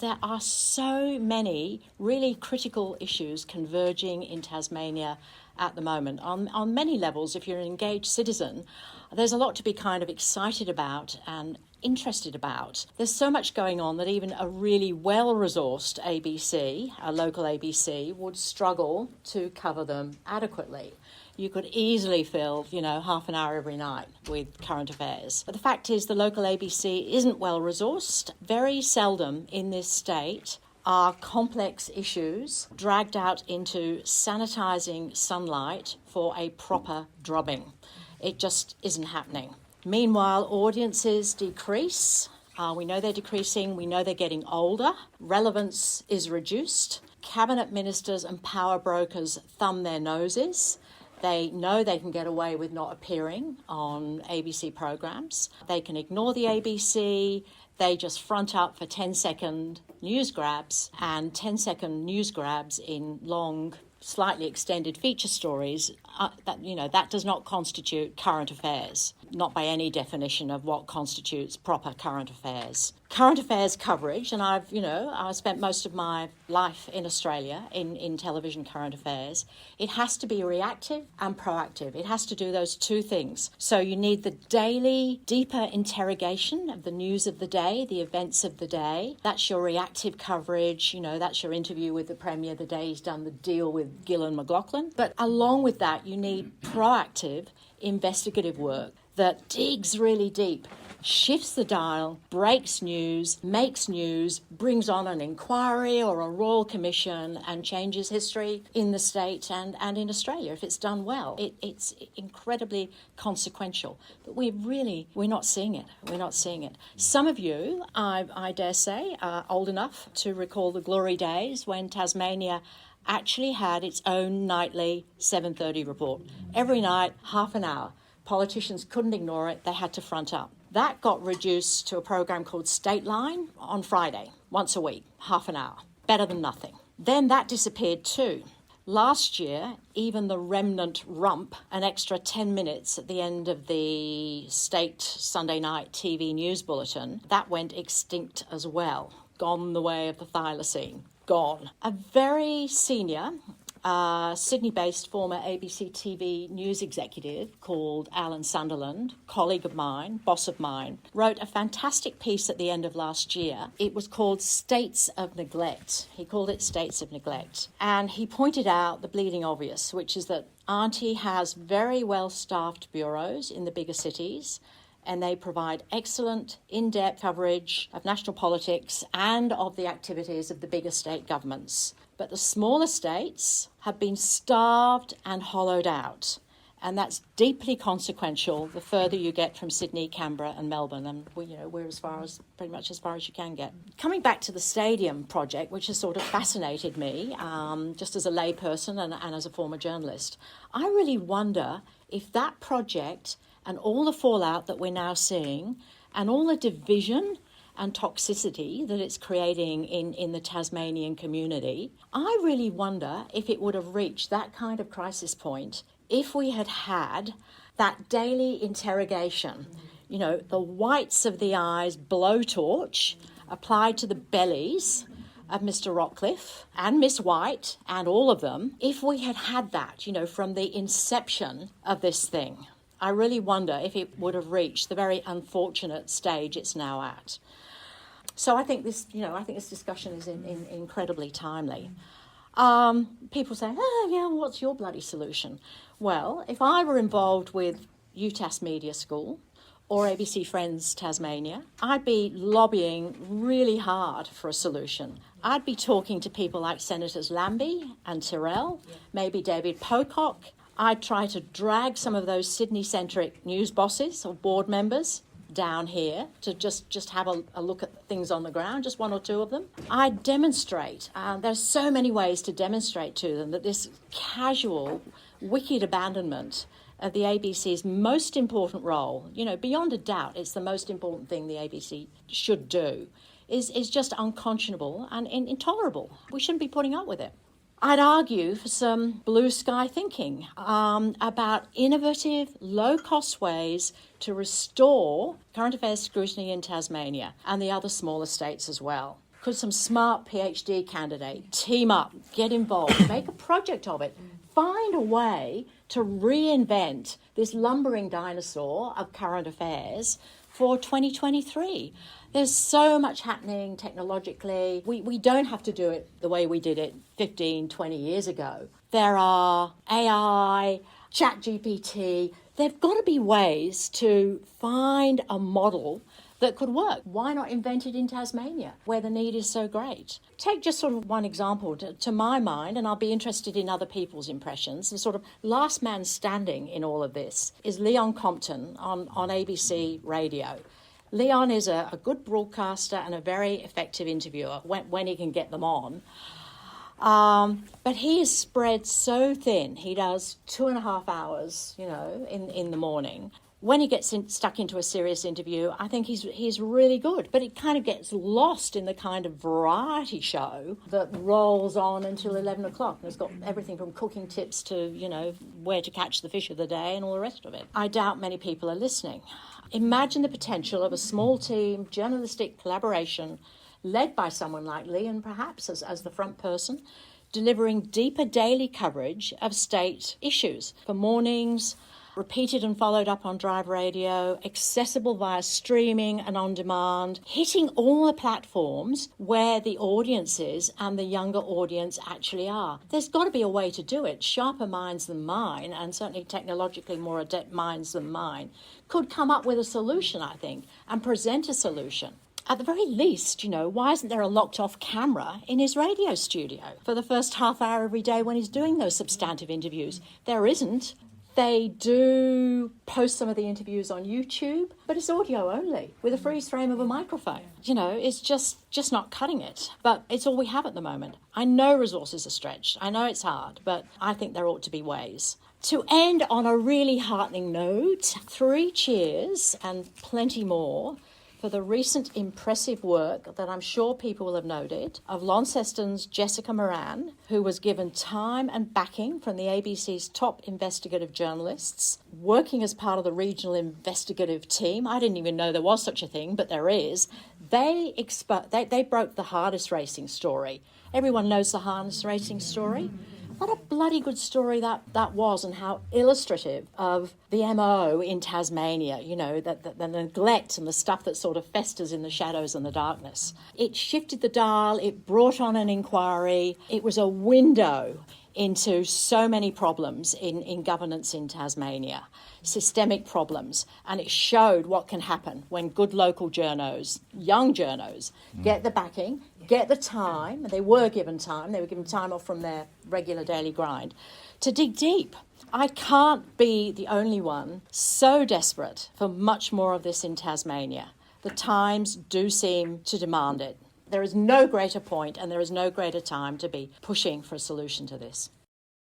There are so many really critical issues converging in Tasmania at the moment. On many levels, if you're an engaged citizen, there's a lot to be kind of excited about and interested about. There's so much going on that even a really well-resourced ABC, a local ABC, would struggle to cover them adequately. You could easily fill, half an hour every night with current affairs. But the fact is the local ABC isn't well-resourced. Very seldom in this state are complex issues dragged out into sanitising sunlight for a proper drubbing. It just isn't happening. Meanwhile, audiences decrease. We know they're decreasing. We know they're getting older. Relevance is reduced. Cabinet ministers and power brokers thumb their noses. They know they can get away with not appearing on ABC programs. They can ignore the ABC. They just front up for 10-second news grabs, and 10-second news grabs in long, slightly extended feature stories. That does not constitute current affairs, not by any definition of what constitutes proper current affairs. Current affairs coverage, and I've spent most of my life in Australia in television current affairs. It has to be reactive and proactive. It has to do those two things. So you need the daily, deeper interrogation of the news of the day, the events of the day. That's your reactive coverage. That's your interview with the Premier the day he's done the deal with Gillan McLachlan. But along with that, you need proactive investigative work that digs really deep, shifts the dial, breaks news, makes news, brings on an inquiry or a royal commission and changes history in the state and in Australia if it's done well. It's incredibly consequential. But we're not seeing it. We're not seeing it. Some of you, I dare say, are old enough to recall the glory days when Tasmania actually had its own nightly 7:30 report. Every night, half an hour. Politicians couldn't ignore it. They had to front up. That got reduced to a program called Stateline on Friday, once a week, half an hour. Better than nothing. Then that disappeared too. Last year, even the remnant rump, an extra 10 minutes at the end of the state Sunday night TV news bulletin, that went extinct as well. Gone the way of the thylacine. Gone. A very senior Sydney-based former ABC TV news executive called Alan Sunderland, colleague of mine, boss of mine, wrote a fantastic piece at the end of last year. It was called States of Neglect. He called it States of Neglect. And he pointed out the bleeding obvious, which is that Auntie has very well-staffed bureaus in the bigger cities, and they provide excellent, in-depth coverage of national politics and of the activities of the bigger state governments. But the smaller states have been starved and hollowed out. And that's deeply consequential the further you get from Sydney, Canberra and Melbourne. And we're pretty much as far as you can get. Coming back to the stadium project, which has sort of fascinated me, just as a layperson and as a former journalist, I really wonder if that project and all the fallout that we're now seeing and all the division and toxicity that it's creating in the Tasmanian community, I really wonder if it would have reached that kind of crisis point if we had had that daily interrogation, the whites of the eyes blowtorch applied to the bellies of Mr. Rockcliffe and Miss White and all of them, if we had had that, from the inception of this thing. I really wonder if it would have reached the very unfortunate stage it's now at. So I think this discussion is incredibly timely. People say, what's your bloody solution? Well, if I were involved with UTAS Media School or ABC Friends Tasmania, I'd be lobbying really hard for a solution. I'd be talking to people like Senators Lambie and Tyrrell, maybe David Pocock. I'd try to drag some of those Sydney-centric news bosses or board members down here to just have a look at things on the ground, just one or two of them. I demonstrate, there's so many ways to demonstrate to them that this casual, wicked abandonment of the ABC's most important role, beyond a doubt, it's the most important thing the ABC should do, is just unconscionable and intolerable. We shouldn't be putting up with it. I'd argue for some blue sky thinking about innovative, low-cost ways to restore current affairs scrutiny in Tasmania and the other smaller states as well. Could some smart PhD candidate team up, get involved, make a project of it, find a way to reinvent this lumbering dinosaur of current affairs for 2023? There's so much happening technologically. We don't have to do it the way we did it 15, 20 years ago. There are AI, ChatGPT. There've got to be ways to find a model that could work. Why not invent it in Tasmania, where the need is so great? Take just sort of one example to my mind, and I'll be interested in other people's impressions. The sort of last man standing in all of this is Leon Compton on ABC Radio. Leon is a good broadcaster and a very effective interviewer when he can get them on. But he is spread so thin. He does 2.5 hours, in the morning. When he gets stuck into a serious interview, I think he's really good. But it kind of gets lost in the kind of variety show that rolls on until 11 o'clock. And it's got everything from cooking tips to, where to catch the fish of the day and all the rest of it. I doubt many people are listening. Imagine the potential of a small team, journalistic collaboration, led by someone like Leon, perhaps, as the front person, delivering deeper daily coverage of state issues for mornings, repeated and followed up on Drive Radio, accessible via streaming and on demand, hitting all the platforms where the audiences and the younger audience actually are. There's got to be a way to do it. Sharper minds than mine, and certainly technologically more adept minds than mine, could come up with a solution, I think, and present a solution. At the very least, why isn't there a locked-off camera in his radio studio for the first half hour every day when he's doing those substantive interviews? There isn't. They do post some of the interviews on YouTube, but it's audio only with a freeze frame of a microphone. It's just not cutting it. But it's all we have at the moment. I know resources are stretched. I know it's hard, but I think there ought to be ways. To end on a really heartening note, 3 cheers and plenty more for the recent impressive work that I'm sure people will have noted of Launceston's Jessica Moran, who was given time and backing from the ABC's top investigative journalists, working as part of the regional investigative team. I didn't even know there was such a thing, but there is. They broke the hardest racing story. Everyone knows the hardest racing story. What a bloody good story that was, and how illustrative of the MO in Tasmania, the neglect and the stuff that sort of festers in the shadows and the darkness. It shifted the dial, it brought on an inquiry, it was a window into so many problems in governance in Tasmania, systemic problems, and it showed what can happen when good local journos, young journos, get the backing, get the time. They were given time off from their regular daily grind, to dig deep. I can't be the only one so desperate for much more of this in Tasmania. The times do seem to demand it. There is no greater point and there is no greater time to be pushing for a solution to this.